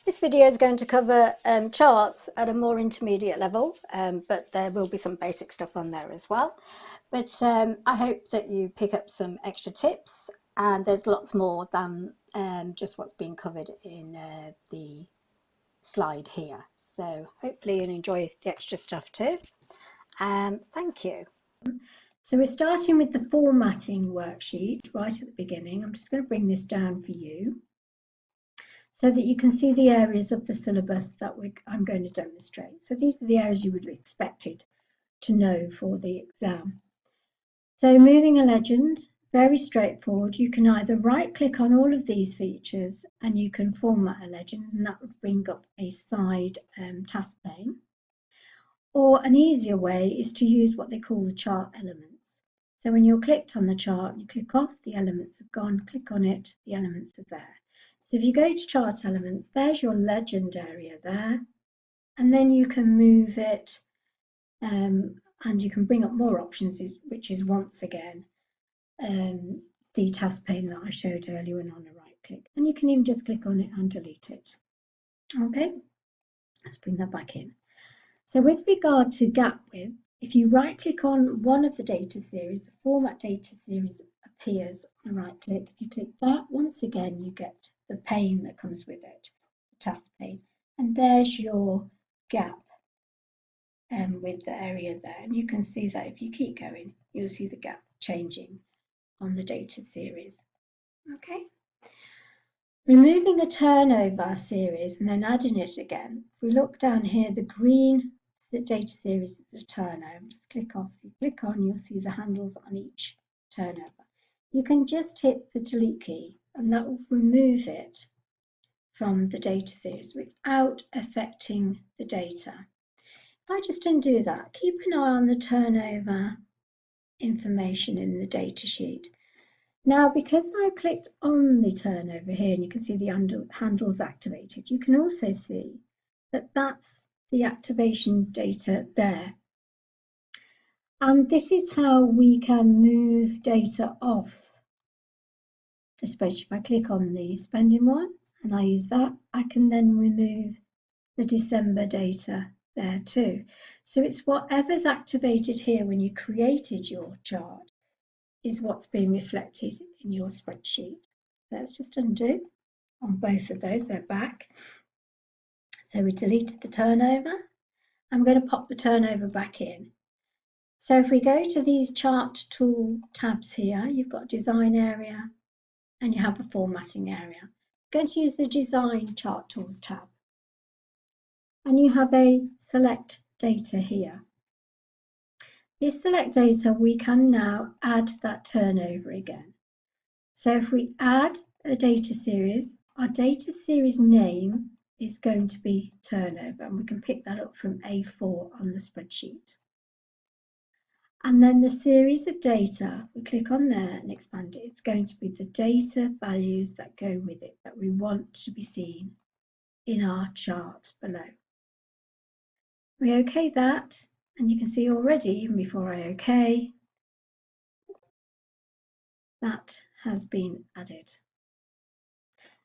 This video is going to cover charts at a more intermediate level, but there will be some basic stuff on there as well. But I hope that you pick up some extra tips, and there's lots more than just what's being covered in the slide here. So hopefully you'll enjoy the extra stuff too. Thank you. So we're starting with the formatting worksheet right at the beginning. I'm just going to bring this down for you so that you can see the areas of the syllabus that I'm going to demonstrate. So these are the areas you would be expected to know for the exam. So moving a legend, very straightforward. You can either right click on all of these features and you can format a legend, and that would bring up a side task pane. Or an easier way is to use what they call the chart elements. So when you're clicked on the chart, you click off, the elements have gone, click on it, the elements are there. So if you go to chart elements, there's your legend area there, and then you can move it and you can bring up more options, which is once again the task pane that I showed earlier on a right click. And you can even just click on it and delete it. Okay, let's bring that back in. So with regard to gap width, if you right click on one of the data series, the format data series appears on the right click. If you click that, once again you get the pane that comes with it, the task pane, and there's your gap with the area there. And you can see that if you keep going, you'll see the gap changing on the data series. Okay. Removing a turnover series and then adding it again. If we look down here, the green data series is the turnover. Just click off. You click on, you'll see the handles on each turnover. You can just hit the delete key and that will remove it from the data series without affecting the data. If I just undo that, keep an eye on the turnover information in the data sheet. Now, because I've clicked on the turnover here and you can see the handles activated, you can also see that that's the activation data there. And this is how we can move data off the spreadsheet. If I click on the spending one and I use that, I can then remove the December data there too. So it's whatever's activated here when you created your chart is what's being reflected in your spreadsheet. Let's just undo on both of those, they're back. So we deleted the turnover. I'm going to pop the turnover back in. So if we go to these chart tool tabs here, you've got design area and you have a formatting area. I'm going to use the design chart tools tab. And you have a select data here. This select data, we can now add that turnover again. So if we add a data series, our data series name is going to be turnover, and we can pick that up from A4 on the spreadsheet. And then the series of data, we click on there and expand it. It's going to be the data values that go with it that we want to be seen in our chart below. We OK that, and you can see already, even before I OK, that has been added.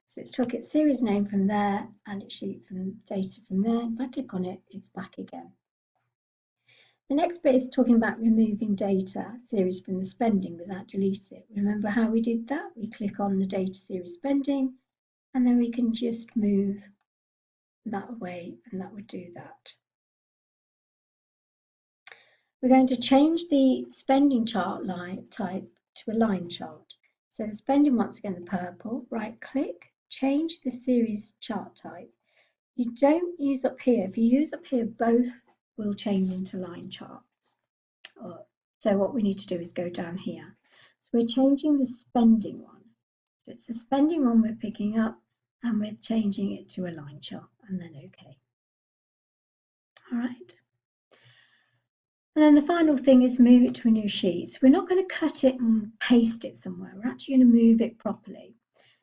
So it's took its series name from there and its sheet from data from there. If I click on it, it's back again. The next bit is talking about removing data series from the spending without deleting it. Remember how we did that? We click on the data series spending and then we can just move that away and that would do that. We're going to change the spending chart line type to a line chart. So the spending, once again, the purple, right click, change the series chart type. You don't use up here. If you use up here, both will change into line charts. So what we need to do is go down here. So we're changing the spending one. So it's the spending one we're picking up and we're changing it to a line chart and then OK. All right. And then the final thing is move it to a new sheet. So we're not going to cut it and paste it somewhere. We're actually going to move it properly.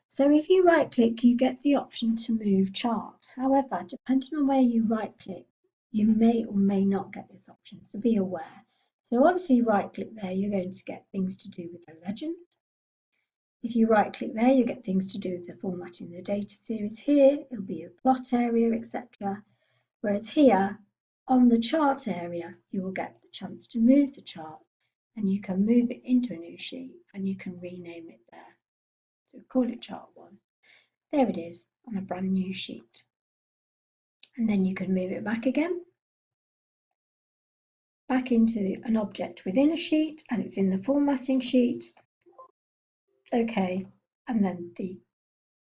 So if you right click, you get the option to move chart. However, depending on where you right click, you may or may not get this option, so be aware. So obviously right click there, you're going to get things to do with the legend. If you right click there, you get things to do with the formatting the data series here. It'll be a plot area, etc. Whereas here on the chart area, you will get the chance to move the chart, and you can move it into a new sheet and you can rename it there. So call it chart 1. There it is on a brand new sheet. And then you can move it back again, back into an object within a sheet, and it's in the formatting sheet. Okay, and then the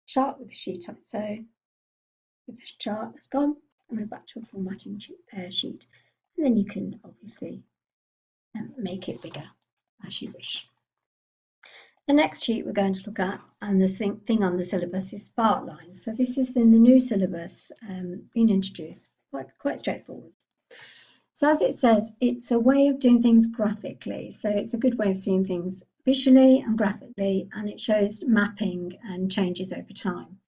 chart with the sheet on its own, with this chart that's gone, and we're back to a formatting sheet. And then you can obviously make it bigger as you wish. The next sheet we're going to look at, and the thing on the syllabus, is Sparklines. So this is in the new syllabus being introduced, quite straightforward. So as it says, it's a way of doing things graphically. So it's a good way of seeing things visually and graphically, and it shows mapping and changes over time.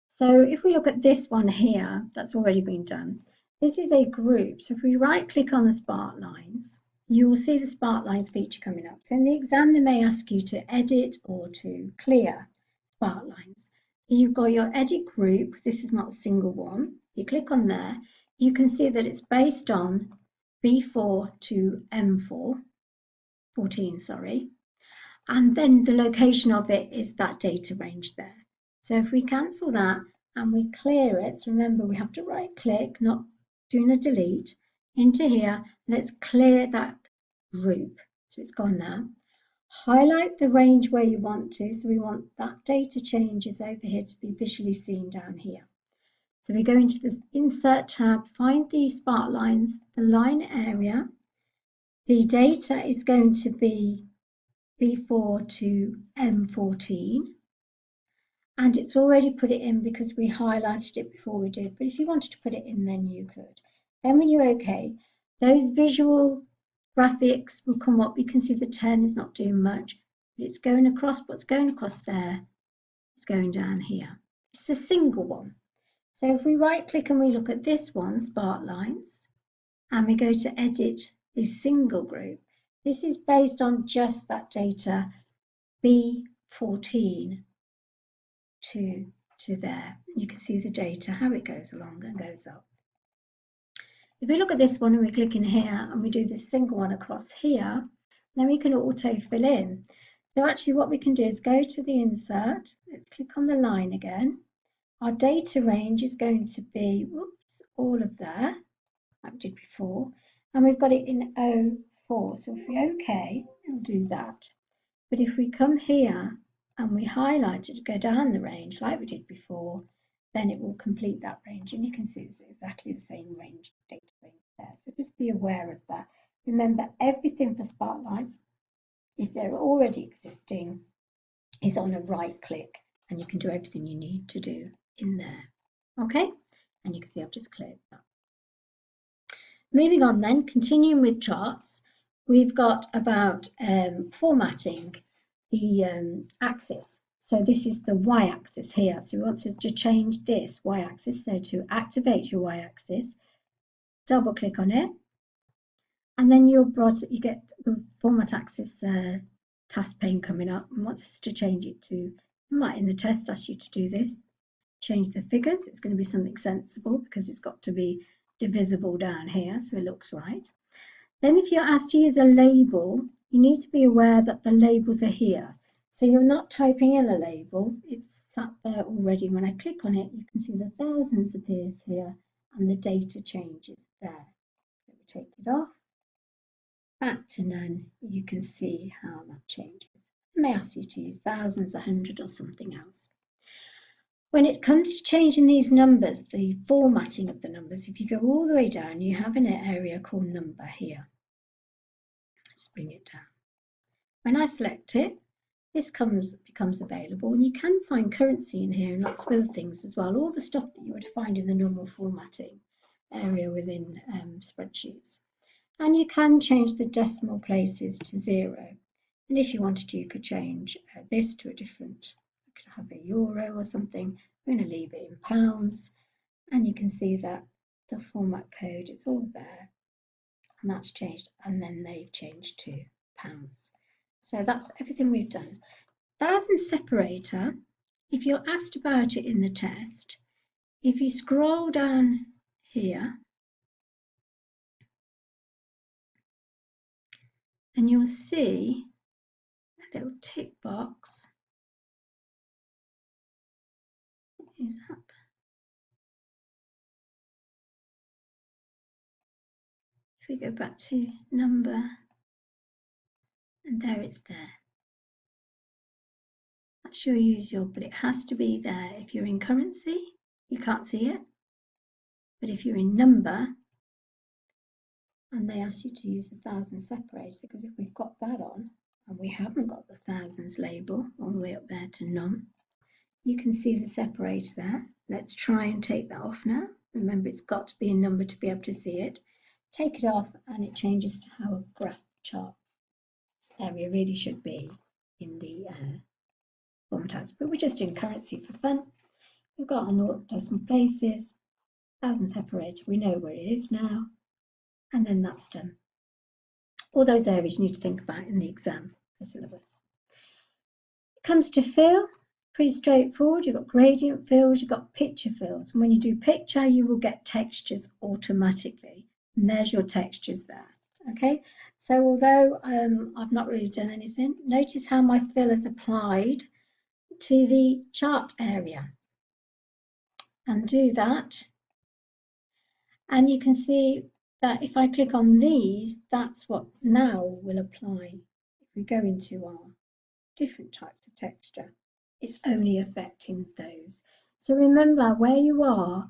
So if we look at this one here, that's already been done. This is a group. So if we right click on the Sparklines, you will see the Sparklines feature coming up. So in the exam, they may ask you to edit or to clear Sparklines. So you've got your edit group. This is not a single one. You click on there. You can see that it's based on B4 to M4, 14, sorry. And then the location of it is that data range there. So if we cancel that and we clear it, so remember we have to right click, not doing a delete, into here, let's clear that group. So it's gone now. Highlight the range where you want to, so we want that data changes over here to be visually seen down here. So we go into this Insert tab, find the Sparklines, the line area. The data is going to be B4 to M14. And it's already put it in because we highlighted it before we did. But if you wanted to put it in, then you could. Then when you're OK, those visual graphics will come up. You can see the 10 is not doing much. But it's going across. What's going across there is going down here. It's a single one. So if we right click and we look at this one, Sparklines, and we go to edit the single group, this is based on just that data B14 to there. You can see the data, how it goes along and goes up. If we look at this one and we click in here and we do this single one across here, then we can auto fill in. So actually what we can do is go to the insert, let's click on the line again. Our data range is going to be, whoops, all of there, like we did before, and we've got it in 04. So if we OK, it'll do that. But if we come here and we highlight it to go down the range like we did before, then it will complete that range. And you can see it's exactly the same range, data range there. So just be aware of that. Remember, everything for Sparklines, if they're already existing, is on a right click, and you can do everything you need to do in there. Okay, and you can see I've just cleared that. Moving on then, continuing with charts, we've got about formatting the axis. So this is the y-axis here. So we want us to change this y-axis. So to activate your y-axis, double click on it, and then you get the format axis task pane coming up, and wants us to change it to, you might in the test ask you to do this, change the figures. It's going to be something sensible because it's got to be divisible down here so it looks right. Then if you're asked to use a label, you need to be aware that the labels are here. So you're not typing in a label, it's sat there already. When I click on it, you can see the thousands appears here and the data changes there. So we take it off, back to none, you can see how that changes. It may ask you to use thousands, 100 or something else. When it comes to changing these numbers, the formatting of the numbers, if you go all the way down, you have an area called number here. Let's bring it down. When I select it, this becomes available, and you can find currency in here and lots of other things as well, all the stuff that you would find in the normal formatting area within spreadsheets. And you can change the decimal places to 0. And if you wanted to, you could change this to a different, you could have a euro or something. I'm going to leave it in pounds, and you can see that the format code is all there, and that's changed, and then they've changed to pounds. So that's everything we've done. Thousands separator, if you're asked about it in the test, if you scroll down here, and you'll see a little tick box is up. If we go back to number, and there it's there. That's your usual, but it has to be there. If you're in currency, you can't see it. But if you're in number, and they ask you to use the thousands separator, because if we've got that on, and we haven't got the thousands label all the way up there to none, you can see the separator there. Let's try and take that off now. Remember, it's got to be a number to be able to see it. Take it off, and it changes to how a graph chart area really should be in the format. But we're just doing currency for fun. We've got our 0 decimal places, thousand separator. We know where it is now, and then that's done. All those areas you need to think about in the exam for syllabus. It comes to fill, pretty straightforward. You've got gradient fills, you've got picture fills. And when you do picture, you will get textures automatically. And there's your textures there. Okay, so although I've not really done anything, notice how my fill is applied to the chart area. And do that. And you can see that if I click on these, that's what now will apply. If we go into our different types of texture, it's only affecting those. So remember, where you are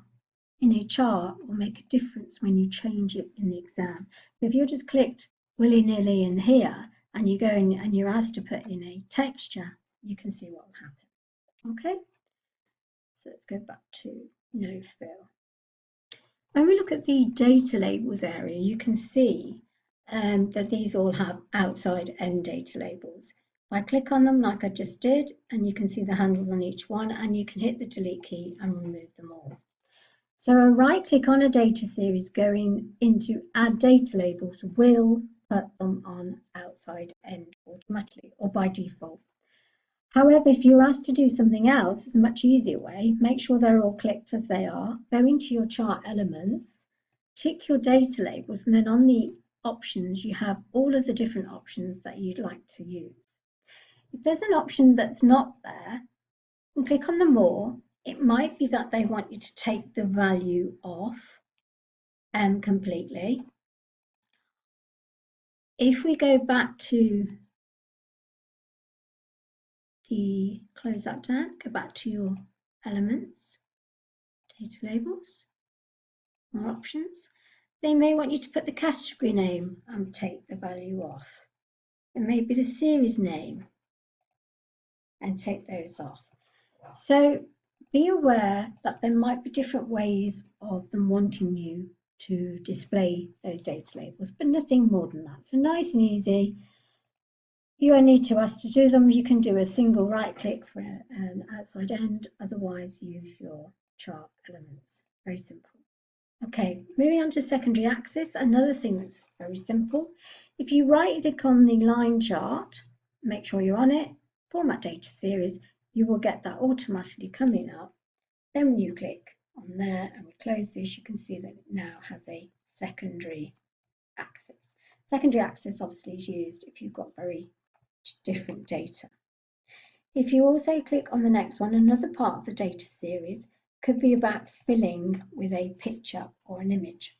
in a chart will make a difference when you change it in the exam. So if you just clicked willy-nilly in here and you go in and you're asked to put in a texture, you can see what will happen. Okay, so let's go back to no fill. When we look at the data labels area, you can see that these all have outside end data labels. I click on them like I just did, and you can see the handles on each one, and you can hit the delete key and remove them all. So a right click on a data series going into add data labels will put them on outside end automatically or by default. However, if you're asked to do something else, it's a much easier way. Make sure they're all clicked as they are. Go into your chart elements, tick your data labels, and then on the options, you have all of the different options that you'd like to use. If there's an option that's not there, and click on the more, it might be that they want you to take the value off completely. If we go back to close that down, go back to your elements, data labels, more options. They may want you to put the category name and take the value off. It may be the series name and take those off. So be aware that there might be different ways of them wanting you to display those data labels, but nothing more than that. So nice and easy. You only need to ask to do them. You can do a single right click for an outside end, otherwise use your chart elements. Very simple. Okay, moving on to secondary axis, another thing that's very simple. If you right click on the line chart, make sure you're on it, format data series, you will get that automatically coming up. Then when you click on there and we close this, you can see that it now has a secondary axis. Secondary axis obviously is used if you've got very different data. If you also click on the next one, another part of the data series could be about filling with a picture or an image.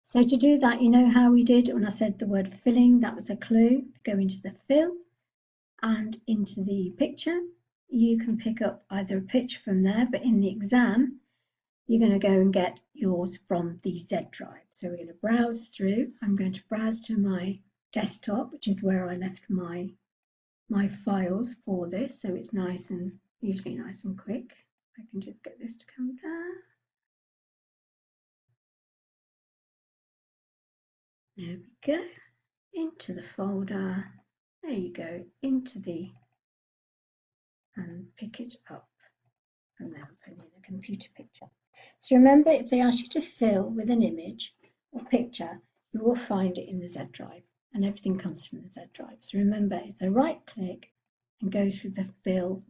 So to do that, you know how we did when I said the word filling, that was a clue. Go into the fill and into the picture. You can pick up either a picture from there, but in the exam, you're going to go and get yours from the Z drive. So we're going to browse through. I'm going to browse to my desktop, which is where I left my files for this. So it's nice and usually nice and quick. I can just get this to come down. There we go. Into the folder. There you go. Into the and pick it up. And then put in a computer picture. So remember, if they ask you to fill with an image or picture, you will find it in the Z drive, and everything comes from the Z drive. So remember, it's a right click and go through the fill